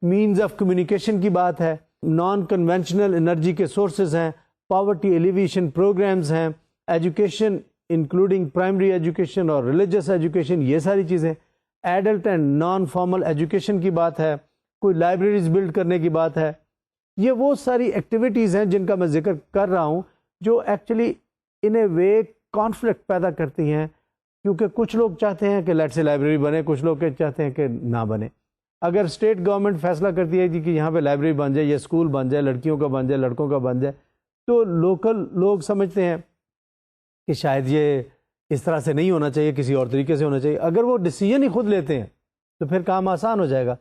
مینز آف کمیونیکیشن کی بات ہے، نان کنونشنل انرجی کے سورسز ہیں، پاورٹی ایلیویشن پروگرامز ہیں، ایجوکیشن انکلوڈنگ پرائمری ایجوکیشن اور ریلیجس ایجوکیشن، یہ ساری چیزیں. Adult and non formal education کی بات ہے، کوئی لائبریریز بلڈ کرنے کی بات ہے. یہ وہ ساری ایکٹیویٹیز ہیں جن کا میں ذکر کر رہا ہوں جو actually in a way conflict پیدا کرتی ہیں، کیونکہ کچھ لوگ چاہتے ہیں کہ لیٹ سے لائبریری بنے، کچھ لوگ چاہتے ہیں کہ نہ بنے. اگر اسٹیٹ گورنمنٹ فیصلہ کرتی ہے کہ یہاں پہ لائبریری بن جائے یا اسکول بن جائے، لڑکیوں کا بن جائے، لڑکوں کا بن جائے، تو لوکل لوگ سمجھتے ہیں کہ شاید یہ اس طرح سے نہیں ہونا چاہیے، کسی اور طریقے سے ہونا چاہیے. اگر وہ ڈیسیجن ہی خود لیتے ہیں تو پھر کام آسان ہو جائے گا.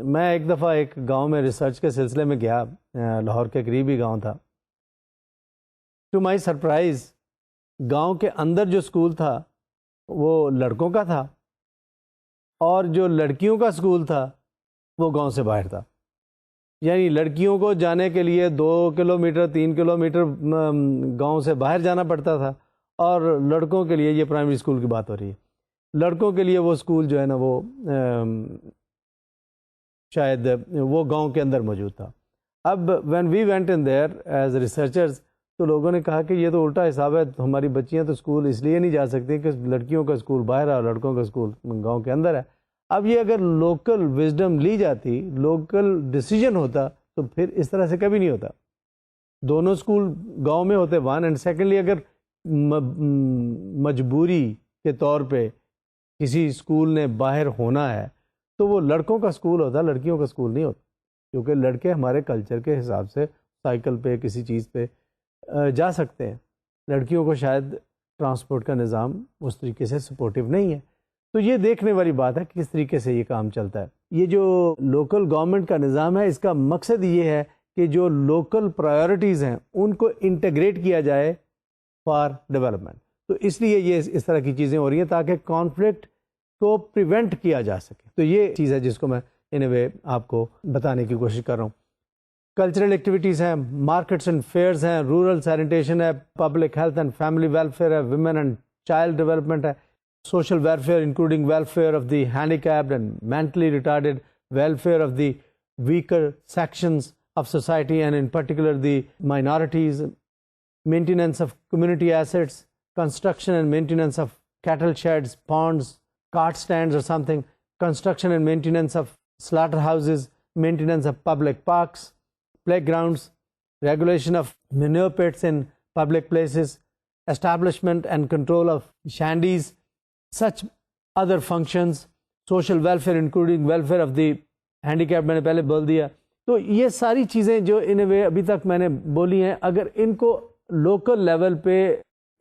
میں ایک دفعہ ایک گاؤں میں ریسرچ کے سلسلے میں گیا، لاہور کے قریب ہی گاؤں تھا. ٹو مائی سرپرائز گاؤں کے اندر جو اسکول تھا وہ لڑکوں کا تھا، اور جو لڑکیوں کا اسکول تھا وہ گاؤں سے باہر تھا. یعنی لڑکیوں کو جانے کے لیے 2 کلومیٹر 3 کلومیٹر گاؤں سے باہر جانا پڑتا تھا، اور لڑکوں کے لیے، یہ پرائمری اسکول کی بات ہو رہی ہے، لڑکوں کے لیے وہ اسکول جو ہے نا وہ شاید وہ گاؤں کے اندر موجود تھا. اب when we went in there as researchers, تو لوگوں نے کہا کہ یہ تو الٹا حساب ہے، ہماری بچیاں تو اسکول اس لیے نہیں جا سکتی کہ لڑکیوں کا اسکول باہر ہے اور لڑکوں کا اسکول گاؤں کے اندر ہے. اب یہ اگر لوکل وزڈم لی جاتی، لوکل ڈیسیجن ہوتا، تو پھر اس طرح سے کبھی نہیں ہوتا. دونوں اسکول گاؤں میں ہوتے، ون، اینڈ سیکنڈلی اگر مجبوری کے طور پہ کسی اسکول نے باہر ہونا ہے تو وہ لڑکوں کا اسکول ہوتا، لڑکیوں کا اسکول نہیں ہوتا. کیونکہ لڑکے ہمارے کلچر کے حساب سے سائیکل پہ کسی چیز پہ جا سکتے ہیں، لڑکیوں کو شاید ٹرانسپورٹ کا نظام اس طریقے سے سپورٹیو نہیں ہے. تو یہ دیکھنے والی بات ہے کہ کس طریقے سے یہ کام چلتا ہے. یہ جو لوکل گورنمنٹ کا نظام ہے، اس کا مقصد یہ ہے کہ جو لوکل پرائیورٹیز ہیں ان کو انٹیگریٹ کیا جائے فار ڈیولپمنٹ. تو اس لیے یہ اس طرح کی چیزیں ہو رہی ہیں تاکہ کانفلکٹ کو پریونٹ کیا جا سکے. تو یہ چیز ہے جس کو میں ان اے وے آپ کو بتانے کی کوشش کر رہا ہوں. کلچرل ایکٹیویٹیز ہیں، مارکیٹس اینڈ فیئرز ہیں، رورل سینیٹیشن ہے، public health and family welfare ہے، ویمن اینڈ چائلڈ ڈیولپمنٹ ہے، social welfare including welfare of the handicapped and mentally retarded, welfare of the weaker sections of society and in particular the minorities, maintenance of community assets, construction and maintenance of cattle sheds, ponds, cart stands or something. construction and maintenance of slaughterhouses, maintenance of public parks, playgrounds, regulation of manure pits in public places, establishment and control of shandies, such other functions, social welfare including welfare of the handicapped. میں نے پہلے بول دیا. تو یہ ساری چیزیں جو ان اے وے ابھی تک میں نے بولی ہیں, اگر ان کو لوکل لیول پہ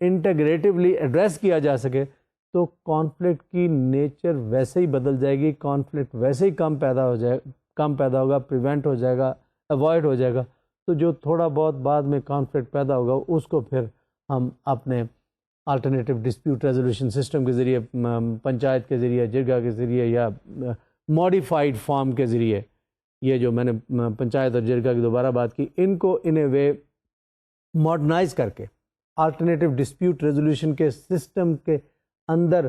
انٹیگریٹیولی ایڈریس کیا جا سکے تو کانفلکٹ کی نیچر ویسے ہی بدل جائے گی, کانفلکٹ ویسے ہی کم پیدا ہوگا, پریونٹ ہو جائے گا, اوائڈ ہو جائے گا. تو جو تھوڑا بہت بعد میں کانفلکٹ پیدا ہوگا اس کو پھر ہم اپنے آلٹرنیٹیو ڈسپیوٹ ریزولوشن سسٹم کے ذریعے, پنچایت کے ذریعے, جرگا کے ذریعے, یا ماڈیفائڈ فارم کے ذریعے, یہ جو میں نے پنچایت اور جرگا کی دوبارہ بات کی, ان کو ان اے وے ماڈرنائز کر کے آلٹرنیٹیو ڈسپیوٹ ریزولوشن کے سسٹم کے اندر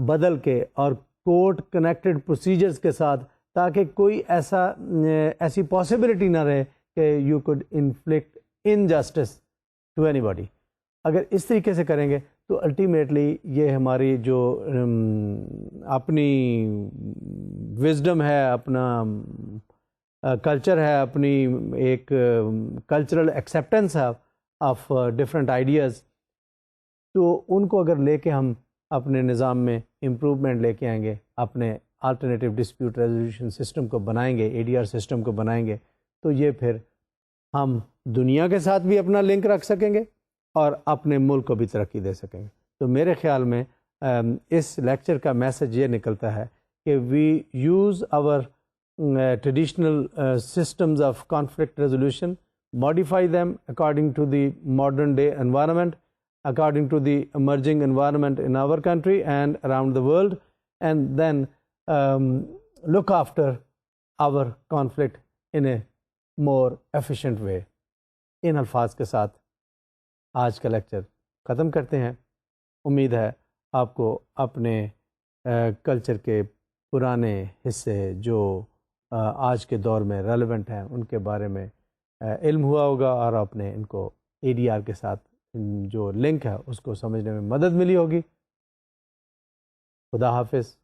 بدل کے اور کورٹ کنیکٹڈ پروسیجرز کے ساتھ, تاکہ کوئی ایسی پاسبلٹی نہ رہے کہ you could inflict injustice to anybody. اگر اس طریقے سے کریں گے تو الٹیمیٹلی یہ ہماری جو اپنی وزڈم ہے, اپنا کلچر ہے, اپنی ایک کلچرل ایکسیپٹنس ہے آف ڈفرینٹ آئیڈیاز, تو ان کو اگر لے کے ہم اپنے نظام میں امپروومنٹ لے کے آئیں گے, اپنے آلٹرنیٹیو ڈسپیوٹ ریزولوشن سسٹم کو بنائیں گے, ADR سسٹم کو بنائیں گے, تو یہ پھر ہم دنیا کے ساتھ بھی اپنا لنک رکھ سکیں گے اور اپنے ملک کو بھی ترقی دے سکیں گے. تو میرے خیال میں اس لیکچر کا میسج یہ نکلتا ہے کہ we use our traditional systems of conflict resolution, modify them according to the modern day environment, according to the emerging environment in our country and around the world, and then look after our conflict in a more efficient way. ان الفاظ کے ساتھ آج کا lecture ختم کرتے ہیں. امید ہے آپ کو اپنے کلچر کے پرانے حصے جو آج کے دور میں ریلیونٹ ہیں ان کے بارے میں علم ہوا ہوگا, اور آپ نے ان کو ADR کے ساتھ جو لنک ہے اس کو سمجھنے میں مدد ملی ہوگی. خدا حافظ.